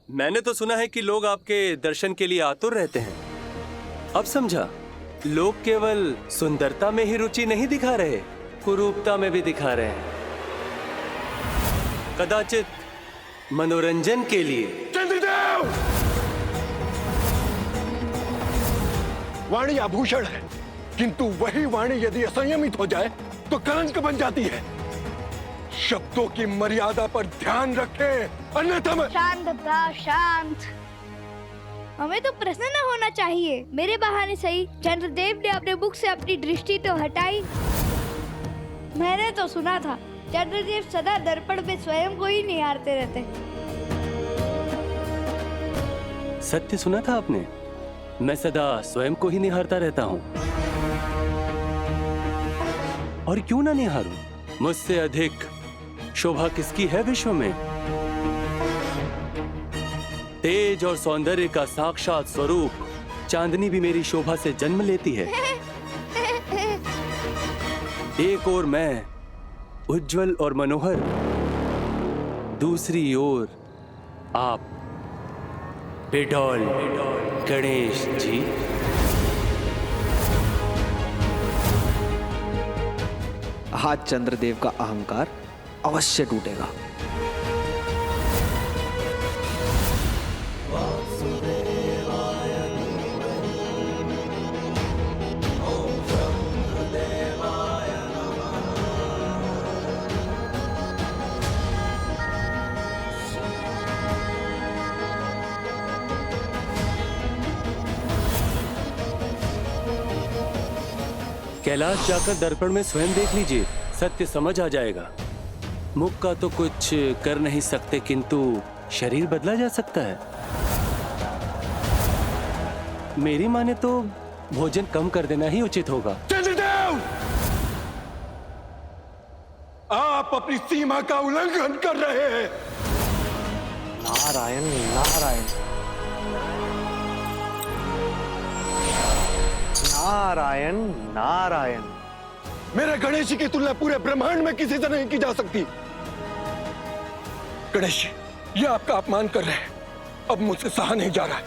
मैंने तो सुना है कि लोग आपके दर्शन के लिए आतुर रहते हैं। अब समझा, लोग केवल सुंदरता में ही रुचि नहीं दिखा रहे, कुरूपता में भी दिखा रहे हैं, कदाचित मनोरंजन के लिए। चंद्रदेव! वाणी आभूषण है, किंतु वही वाणी यदि असंयमित हो जाए तो कलंक बन जाती है। शब्दों की मर्यादा पर ध्यान रखें, अन्यथा मैं... शांत था, शांत। हमें तो प्रसन्न होना चाहिए। मेरे बहाने सही चंद्रदेव ने अपने मुख से अपनी दृष्टि तो हटाई। मैंने तो सुना था चंद्रदेव सदा दर्पण में स्वयं को ही निहारते रहते। सत्य सुना था आपने? मैं सदा स्वयं को ही निहारता रहता हूं। और क्यों ना निहारूं? मुझसे अधिक शोभा किसकी है विश्व में? तेज और सौंदर्य का साक्षात स्वरूप चांदनी भी मेरी शोभा से जन्म लेती है। एक ओर मैं उज्जवल और मनोहर, दूसरी ओर आप बेडौल गणेश जी। आज चंद्रदेव का अहंकार अवश्य टूटेगा। कैलाश जाकर दर्पण में स्वयं देख लीजिए, सत्य समझ आ जाएगा। मुख का तो कुछ कर नहीं सकते, किंतु शरीर बदला जा सकता है। मेरी माने तो भोजन कम कर देना ही उचित होगा। चंद्रदेव! आप अपनी सीमा का उल्लंघन कर रहे हैं। नारायण नारायण नारायण नारायण। मेरे गणेश जी की तुलना पूरे ब्रह्मांड में किसी से नहीं की जा सकती। गणेश जी, ये आपका अपमान कर रहे हैं। अब मुझसे सहा नहीं जा रहा है।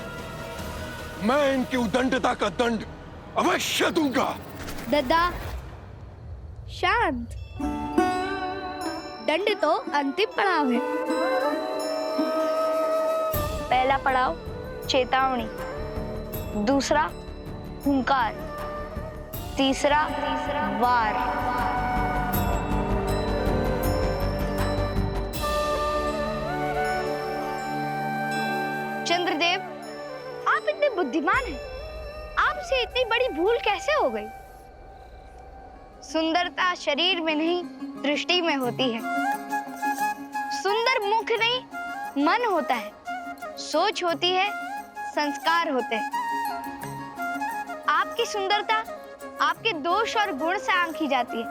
मैं इनकी उदंडता का दंड अवश्य दूंगा। दादा, शांत। दंड तो अंतिम पड़ाव है। पहला पड़ाव चेतावनी, दूसरा हुंकार, तीसरा वार। चंद्रदेव, आप इतने बुद्धिमान हैं, आपसे इतनी बड़ी भूल कैसे हो गई? सुंदरता शरीर में नहीं, दृष्टि में होती है। सुंदर मुख नहीं, मन होता है। सोच होती है, संस्कार होते हैं। आपकी सुंदरता आपके दोष और गुण से आंकी जाती है,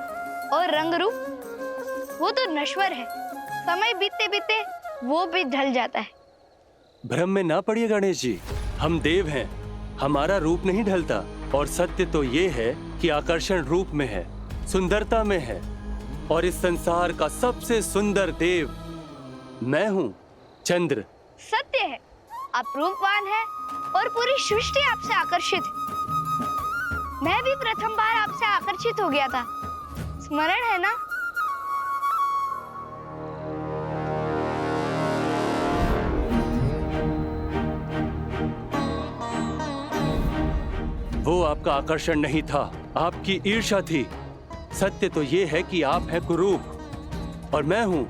और रंग रूप वो तो नश्वर है। समय बीतते बीतते वो भी ढल जाता है। भ्रम में ना पड़िए गणेश जी, हम देव हैं, हमारा रूप नहीं ढलता। और सत्य तो ये है कि आकर्षण रूप में है, सुंदरता में है। और इस संसार का सबसे सुंदर देव मैं हूँ, चंद्र। सत्य है, आप रूपवान हैं और पूरी सृष्टि आपसे आकर्षित है। मैं भी प्रथम बार आपसे आकर्षित हो गया था, स्मरण है ना? वो आपका आकर्षण नहीं था, आपकी ईर्ष्या थी। सत्य तो ये है कि आप हैं कुरूप और मैं हूं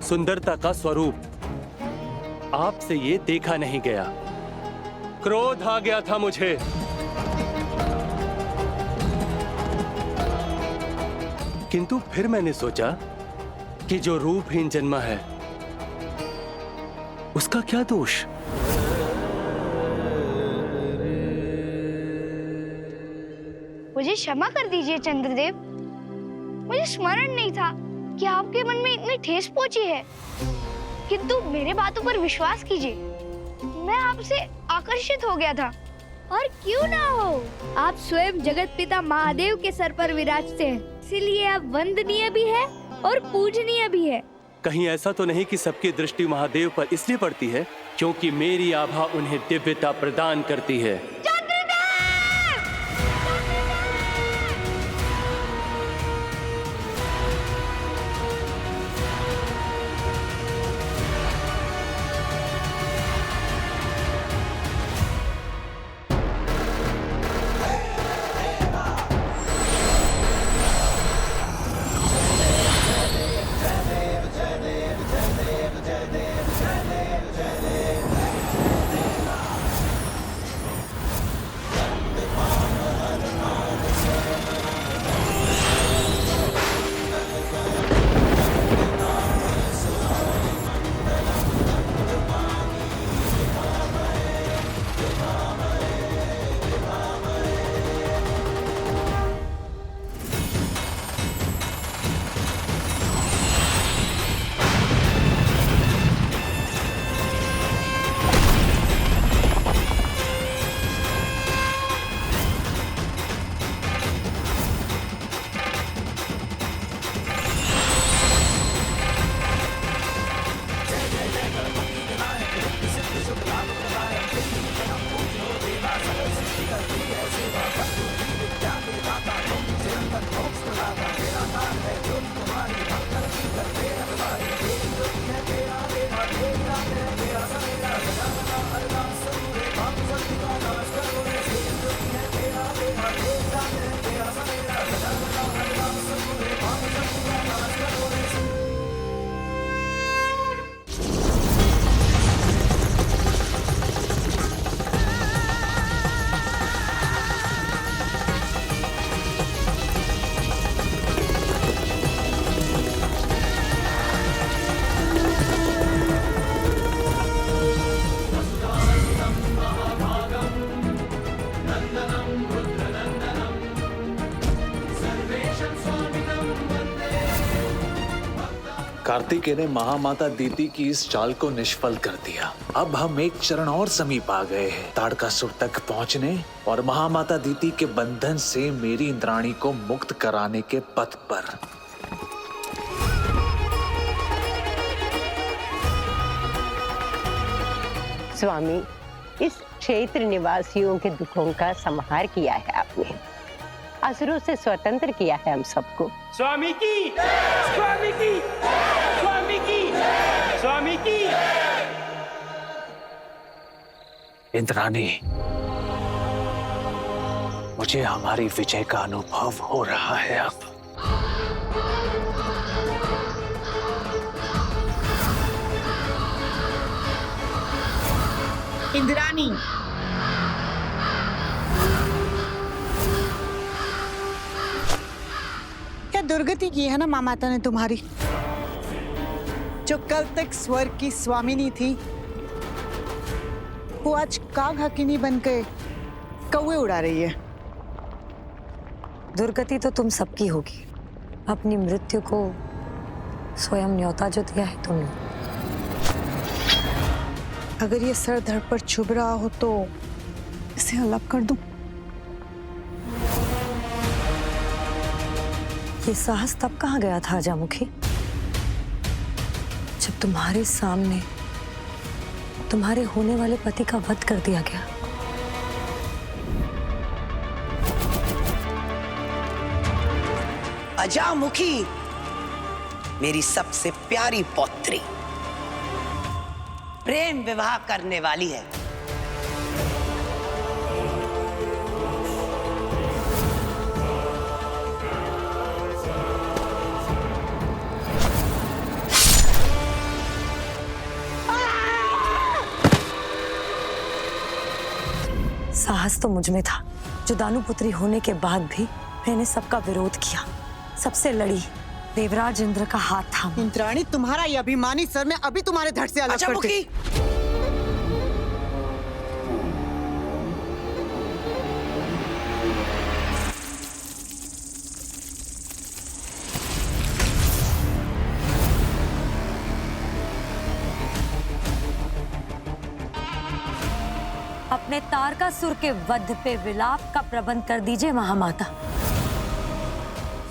सुंदरता का स्वरूप। आपसे ये देखा नहीं गया, क्रोध आ गया था मुझे। किंतु फिर मैंने सोचा कि जो रूपहीन जन्मा है उसका क्या दोष। मुझे क्षमा कर दीजिए चंद्रदेव, मुझे स्मरण नहीं था कि आपके मन में इतनी ठेस पहुंची है। किंतु मेरे बातों पर विश्वास कीजिए, मैं आपसे आकर्षित हो गया था। और क्यों ना हो, आप स्वयं जगत पिता महादेव के सर पर विराजते हैं, इसीलिए आप वंदनीय भी है और पूजनीय भी है। कहीं ऐसा तो नहीं कि सबकी दृष्टि महादेव पर इसलिए पड़ती है क्योंकि मेरी आभा उन्हें दिव्यता प्रदान करती है। कार्तिकेय ने महामाता दीति की इस चाल को निष्फल कर दिया। अब हम एक चरण और समीप आ गए हैं ताड़कासुर तक पहुंचने और महामाता दीति के बंधन से मेरी इंद्राणी को मुक्त कराने के पथ पर। स्वामी, इस क्षेत्र निवासियों के दुखों का संहार किया है आपने, असुरों से स्वतंत्र किया है हम सबको। स्वामी की, स्वामी की, स्वामी की, स्वामी की। इंद्राणी, मुझे हमारी विजय का अनुभव हो रहा है अब। इंद्राणी, क्या दुर्गति की है ना माँ माता ने तुम्हारी। जो कल तक स्वर्ग की स्वामिनी थी वो आज काग हकिनी बन के कौवे उड़ा रही है। दुर्गति तो तुम सबकी होगी। अपनी मृत्यु को स्वयं न्योता जो दिया है तुमने। अगर ये सर धड़ पर चुभ रहा हो तो इसे अलग कर दूं। ये साहस तब कहाँ गया था अजामुखी, जब तुम्हारे सामने तुम्हारे होने वाले पति का वध कर दिया गया। अजामुखी मेरी सबसे प्यारी पौत्री प्रेम विवाह करने वाली है। साहस तो मुझ में था, जो दानुपुत्री होने के बाद भी मैंने सबका विरोध किया, सबसे लड़ी। देवराज इंद्र का हाथ था। इंद्राणी, तुम्हारा ये अभिमानी सर मैं अभी तुम्हारे धड़ से अलग करती। अपने तारकासुर के वध पे विलाप का प्रबंध कर दीजिए महामाता।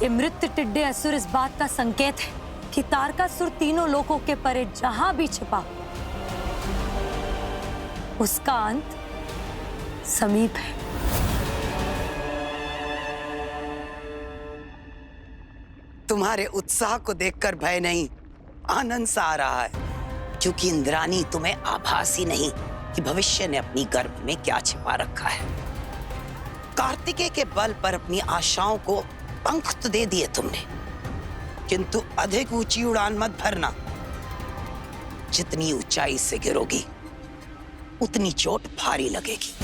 ये मृत्यु टिड्डे असुर इस बात का संकेत है कि तारकासुर तीनों लोकों के परे जहां भी छिपा, उसका अंत समीप है। तुम्हारे उत्साह को देखकर भय नहीं, आनंद सा आ रहा है, क्योंकि इंद्राणी तुम्हें आभास ही नहीं कि भविष्य ने अपनी गर्भ में क्या छिपा रखा है। कार्तिकेय के बल पर अपनी आशाओं को पंख तो दे दिए तुमने, किंतु अधिक ऊंची उड़ान मत भरना। जितनी ऊंचाई से गिरोगी उतनी चोट भारी लगेगी।